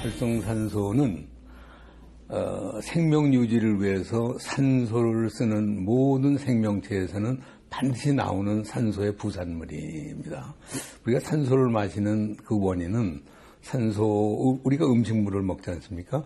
활성산소는 생명 유지를 위해서 산소를 쓰는 모든 생명체에서는 반드시 나오는 산소의 부산물입니다. 우리가 산소를 마시는 그 원인은 우리가 음식물을 먹지 않습니까?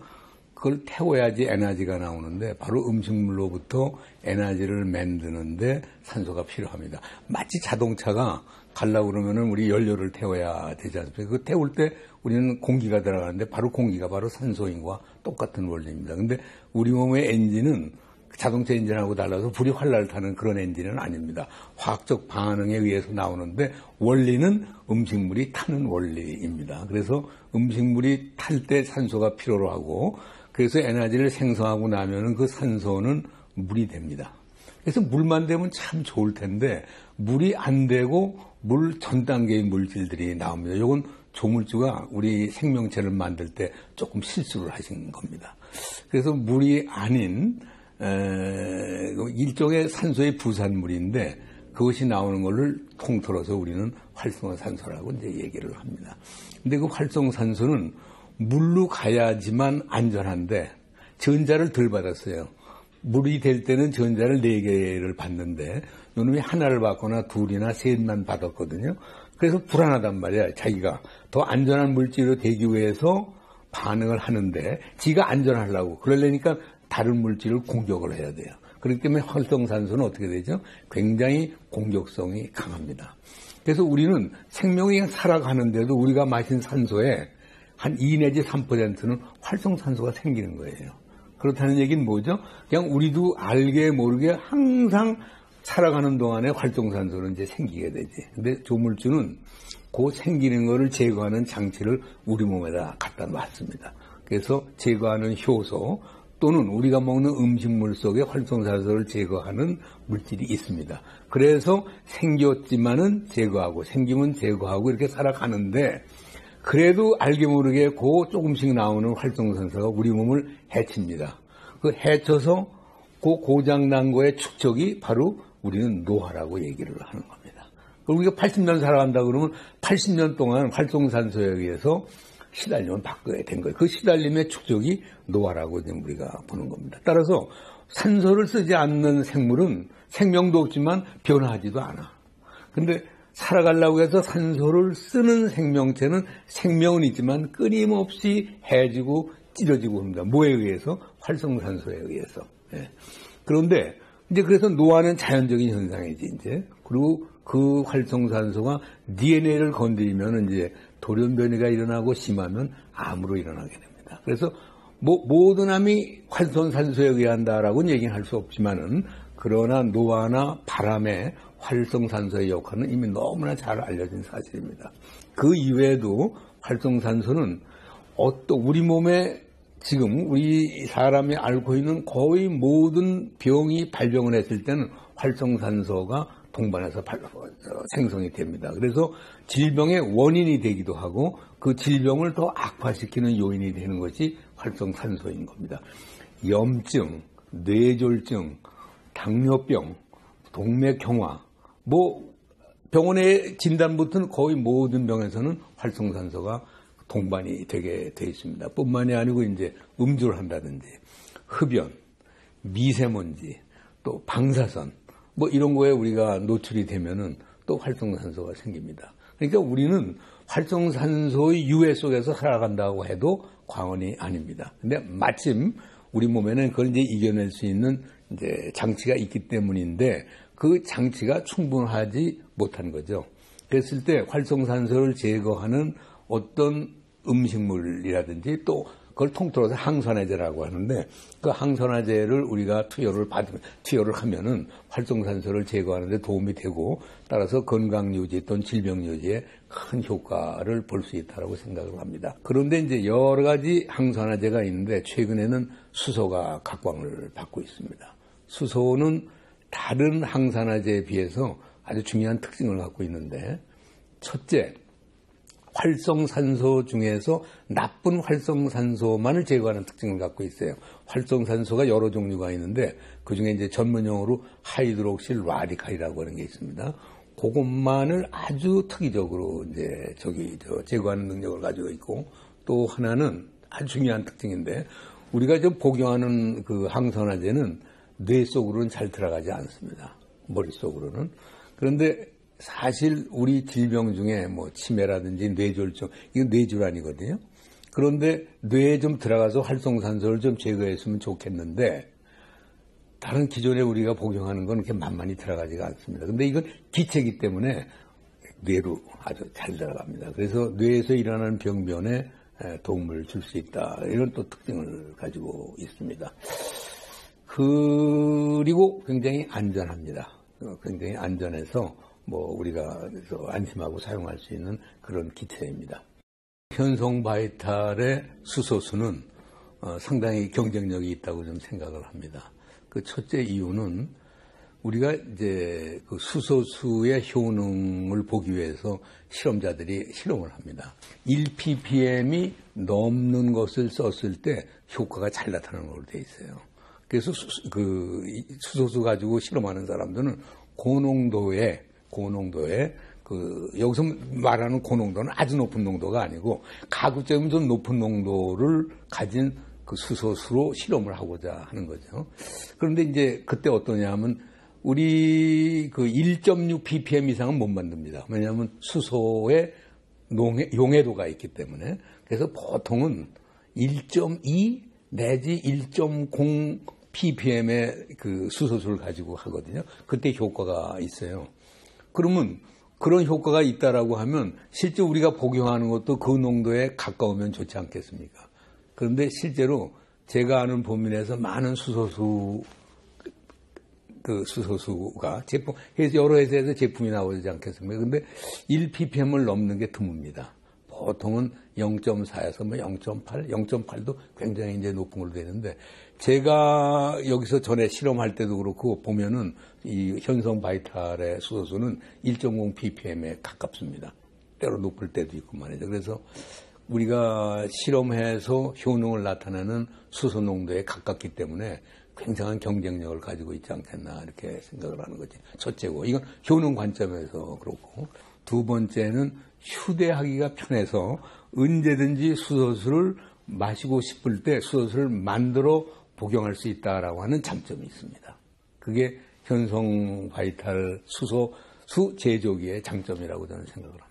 그걸 태워야지 에너지가 나오는데 바로 음식물로부터 에너지를 만드는데 산소가 필요합니다. 마치 자동차가 가려고 그러면은 우리 연료를 태워야 되지 않습니까? 그 태울 때 우리는 공기가 들어가는데 바로 공기가 바로 산소인 것과 똑같은 원리입니다. 근데 우리 몸의 엔진은 자동차 엔진하고 달라서 불이 활랄 타는 그런 엔진은 아닙니다. 화학적 반응에 의해서 나오는데 원리는 음식물이 타는 원리입니다. 그래서 음식물이 탈 때 산소가 필요로 하고 그래서 에너지를 생성하고 나면은 그 산소는 물이 됩니다. 그래서 물만 되면 참 좋을 텐데 물이 안 되고 물 전 단계의 물질들이 나옵니다. 이건 조물주가 우리 생명체를 만들 때 조금 실수를 하신 겁니다. 그래서 물이 아닌 일종의 산소의 부산물인데 그것이 나오는 것을 통틀어서 우리는 활성산소라고 이제 얘기를 합니다. 근데 그 활성산소는 물로 가야지만 안전한데 전자를 덜 받았어요. 물이 될 때는 전자를 4개를 받는데 요놈이 하나를 받거나 둘이나 셋만 받았거든요. 그래서 불안하단 말이야. 자기가 더 안전한 물질로 되기 위해서 반응을 하는데 지가 안전하려고 그러려니까 다른 물질을 공격을 해야 돼요. 그렇기 때문에 활성산소는 어떻게 되죠? 굉장히 공격성이 강합니다. 그래서 우리는 생명이 살아가는데도 우리가 마신 산소에 한 2 내지 3%는 활성산소가 생기는 거예요. 그렇다는 얘기는 뭐죠? 그냥 우리도 알게 모르게 항상 살아가는 동안에 활성산소는 이제 생기게 되지. 근데 조물주는 그 생기는 거를 제거하는 장치를 우리 몸에다 갖다 놨습니다. 그래서 제거하는 효소 또는 우리가 먹는 음식물 속에 활성산소를 제거하는 물질이 있습니다. 그래서 생겼지만은 제거하고 생기면 제거하고 이렇게 살아가는데 그래도 알게 모르게 그 조금씩 나오는 활성산소가 우리 몸을 해칩니다. 그 해쳐서 그 고장난 거의 축적이 바로 우리는 노화라고 얘기를 하는 겁니다. 우리가 80년 살아간다 그러면 80년 동안 활성산소에 의해서 시달리면 바뀌어야 된 거예요. 그 시달림의 축적이 노화라고 지금 우리가 보는 겁니다. 따라서 산소를 쓰지 않는 생물은 생명도 없지만 변화하지도 않아. 근데 살아가려고 해서 산소를 쓰는 생명체는 생명은 있지만 끊임없이 해지고 찢어지고 합니다. 뭐에 의해서? 활성산소에 의해서. 예. 그런데 이제 그래서 노화는 자연적인 현상이지 이제. 그리고 그 활성산소가 DNA를 건드리면 이제 돌연변이가 일어나고 심하면 암으로 일어나게 됩니다. 그래서 모든 암이 활성산소에 의한다라고는 얘기는 할 수 없지만은 그러나 노화나 바람에 활성산소의 역할은 이미 너무나 잘 알려진 사실입니다. 그 이외에도 활성산소는 우리 몸에 지금 우리 사람이 앓고 있는 거의 모든 병이 발병을 했을 때는 활성산소가 동반해서 생성이 됩니다. 그래서 질병의 원인이 되기도 하고 그 질병을 더 악화시키는 요인이 되는 것이 활성산소인 겁니다. 염증, 뇌졸중, 당뇨병, 동맥경화, 병원의 진단부터는 거의 모든 병에서는 활성산소가 동반이 되게 돼 있습니다. 뿐만이 아니고 이제 음주를 한다든지 흡연, 미세먼지, 또 방사선 이런 거에 우리가 노출이 되면은 또 활성산소가 생깁니다. 그러니까 우리는 활성산소의 유해 속에서 살아간다고 해도 과언이 아닙니다. 근데 마침 우리 몸에는 그걸 이제 이겨낼 수 있는 이제 장치가 있기 때문인데 그 장치가 충분하지 못한 거죠. 그랬을 때 활성산소를 제거하는 어떤 음식물이라든지 또 그걸 통틀어서 항산화제라고 하는데 그 항산화제를 우리가 투여를 하면은 활성산소를 제거하는 데 도움이 되고 따라서 건강 유지 또는 질병 유지에 큰 효과를 볼 수 있다고 생각을 합니다. 그런데 이제 여러 가지 항산화제가 있는데 최근에는 수소가 각광을 받고 있습니다. 수소는 다른 항산화제에 비해서 아주 중요한 특징을 갖고 있는데 첫째, 활성산소 중에서 나쁜 활성산소만을 제거하는 특징을 갖고 있어요. 활성산소가 여러 종류가 있는데 그중에 이제 전문용어로 하이드록실 라디칼이라고 하는 게 있습니다. 그것만을 아주 특이적으로 이제 제거하는 능력을 가지고 있고 또 하나는 아주 중요한 특징인데 우리가 좀 복용하는 그 항산화제는 뇌 속으로는 잘 들어가지 않습니다. 머릿속으로는. 그런데 사실 우리 질병 중에 뭐 치매라든지 뇌졸중, 이건 뇌질환이거든요. 그런데 뇌에 좀 들어가서 활성산소를 좀 제거했으면 좋겠는데 다른 기존에 우리가 복용하는 건 그렇게 만만히 들어가지가 않습니다. 근데 이건 기체이기 때문에 뇌로 아주 잘 들어갑니다. 그래서 뇌에서 일어나는 병변에 도움을 줄 수 있다. 이런 또 특징을 가지고 있습니다. 그리고 굉장히 안전합니다. 굉장히 안전해서 뭐 우리가 그래서 안심하고 사용할 수 있는 그런 기체입니다. 현성바이탈의 수소수는 상당히 경쟁력이 있다고 좀 생각을 합니다. 그 첫째 이유는 우리가 이제 그 수소수의 효능을 보기 위해서 실험자들이 실험을 합니다. 1ppm이 넘는 것을 썼을 때 효과가 잘 나타나는 걸로 돼 있어요. 그래서 수소수 가지고 실험하는 사람들은 고농도의 여기서 말하는 고농도는 아주 높은 농도가 아니고 가급적이면 좀 높은 농도를 가진 그 수소수로 실험을 하고자 하는 거죠. 그런데 이제 그때 어떠냐 하면 우리 그 1.6 ppm 이상은 못 만듭니다. 왜냐하면 수소의 용해도가 있기 때문에. 그래서 보통은 1.2 내지 1.0 ppm의 그 수소수를 가지고 하거든요. 그때 효과가 있어요. 그러면 그런 효과가 있다라고 하면 실제 우리가 복용하는 것도 그 농도에 가까우면 좋지 않겠습니까? 그런데 실제로 제가 아는 범위내에서 많은 수소수가 제품, 여러 회사에서 제품이 나오지 않겠습니까? 근데 1ppm을 넘는 게 드뭅니다. 보통은 0.4에서 뭐 0.8, 0.8도 굉장히 이제 높은 걸로 되는데 제가 여기서 전에 실험할 때도 그렇고 보면은 이 현성바이탈의 수소수는 1.0 ppm에 가깝습니다. 때로 높을 때도 있고 말이죠. 그래서 우리가 실험해서 효능을 나타내는 수소 농도에 가깝기 때문에 굉장한 경쟁력을 가지고 있지 않겠나 이렇게 생각을 하는 거지. 첫째고 이건 효능 관점에서 그렇고 두 번째는 휴대하기가 편해서 언제든지 수소수를 마시고 싶을 때 수소수를 만들어 복용할 수 있다라고 하는 장점이 있습니다. 그게 현성바이탈 수소수 제조기의 장점이라고 저는 생각을 합니다.